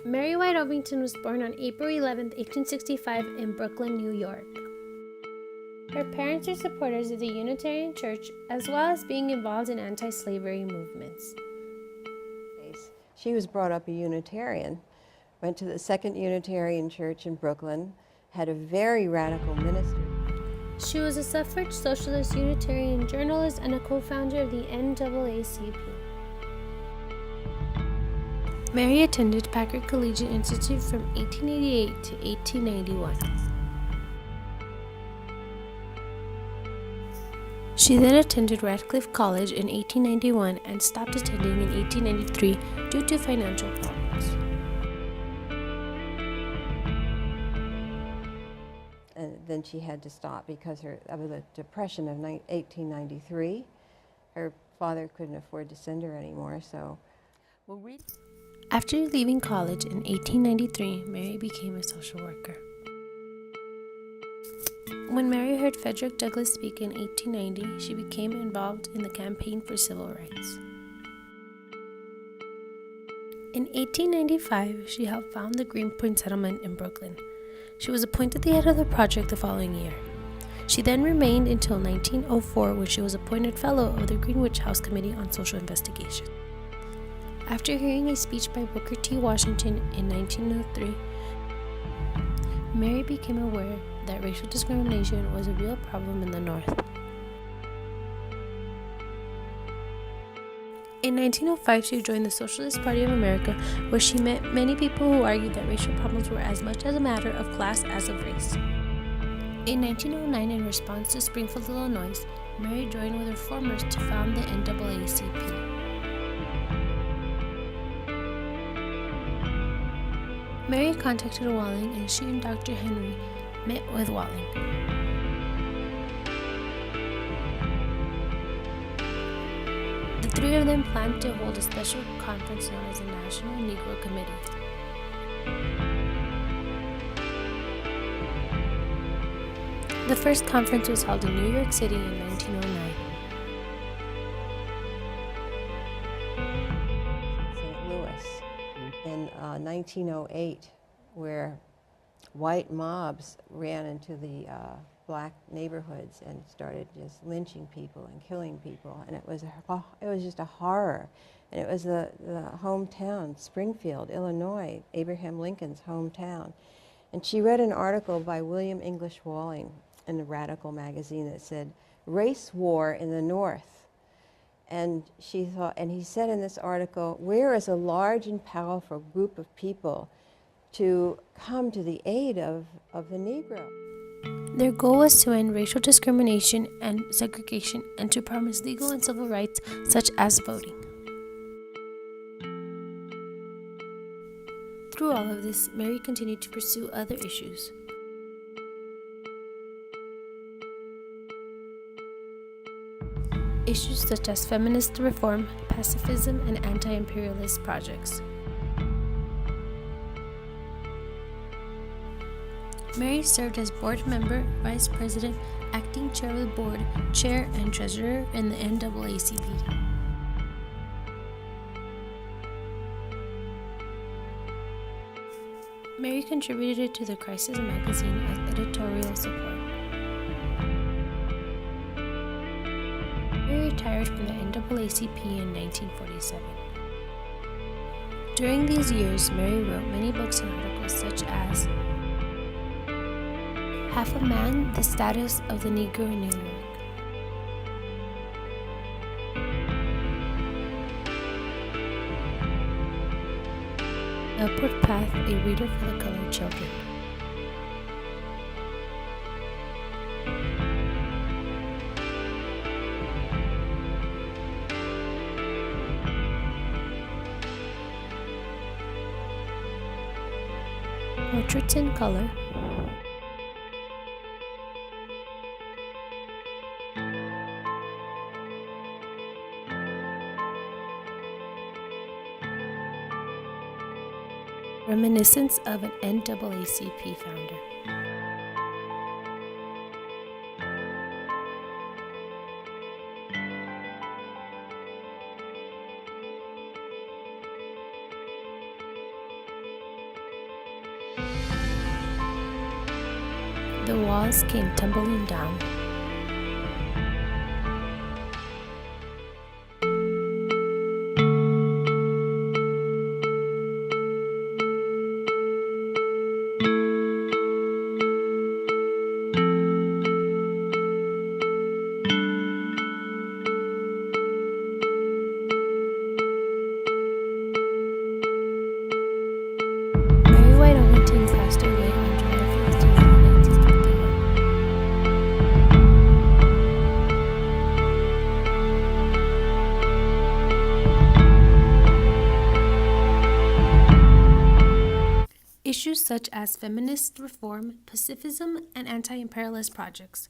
Mary White Ovington was born on April 11, 1865 in Brooklyn, New York. Her parents are supporters of the Unitarian Church as well as being involved in anti-slavery movements. She was brought up a Unitarian, went to the Second Unitarian Church in Brooklyn, had a very radical minister. She was a suffrage socialist, Unitarian journalist, and a co-founder of the NAACP. Mary attended Packard Collegiate Institute from 1888 to 1891. She then attended Radcliffe College in 1891 and stopped attending in 1893 due to financial problems. And then she had to stop because of the Depression of 1893. Her father couldn't afford to send her anymore, so. After leaving college in 1893, Mary became a social worker. When Mary heard Frederick Douglass speak in 1890, she became involved in the campaign for civil rights. In 1895, she helped found the Greenpoint Settlement in Brooklyn. She was appointed the head of the project the following year. She then remained until 1904 when she was appointed fellow of the Greenwich House Committee on Social Investigation. After hearing a speech by Booker T. Washington in 1903, Mary became aware that racial discrimination was a real problem in the North. In 1905, she joined the Socialist Party of America, where she met many people who argued that racial problems were as much as a matter of class as of race. In 1909, in response to Springfield, Illinois, Mary joined with reformers to found the NAACP. Mary contacted Walling, and she and Dr. Henry met with Walling. The three of them planned to hold a special conference known as the National Negro Committee. The first conference was held in New York City in 1909. St. Louis in 1908, where white mobs ran into the black neighborhoods and started just lynching people and killing people, and it was just a horror. And it was the hometown, Springfield, Illinois, Abraham Lincoln's hometown. And she read an article by William English Walling in the Radical magazine that said, "Race war in the North." And she thought, and he said in this article, where is a large and powerful group of people to come to the aid of the Negro? Their goal was to end racial discrimination and segregation and to promise legal and civil rights such as voting. Through all of this, Mary continued to pursue other issues. Issues such as feminist reform, pacifism, and anti-imperialist projects. Mary served as board member, vice president, acting chair of the board, chair, and treasurer in the NAACP. Mary contributed to the Crisis magazine as editorial support. Mary retired from the NAACP in 1947. During these years, Mary wrote many books and articles such as Half a Man, The Status of the Negro in New York, Upward Path, a reader for the colored children, Portraits in Color, Reminiscence of an NAACP founder. The walls came tumbling down. Mary White Ovington passed away on July 15, 1951. Issues such as feminist reform, pacifism, and anti-imperialist projects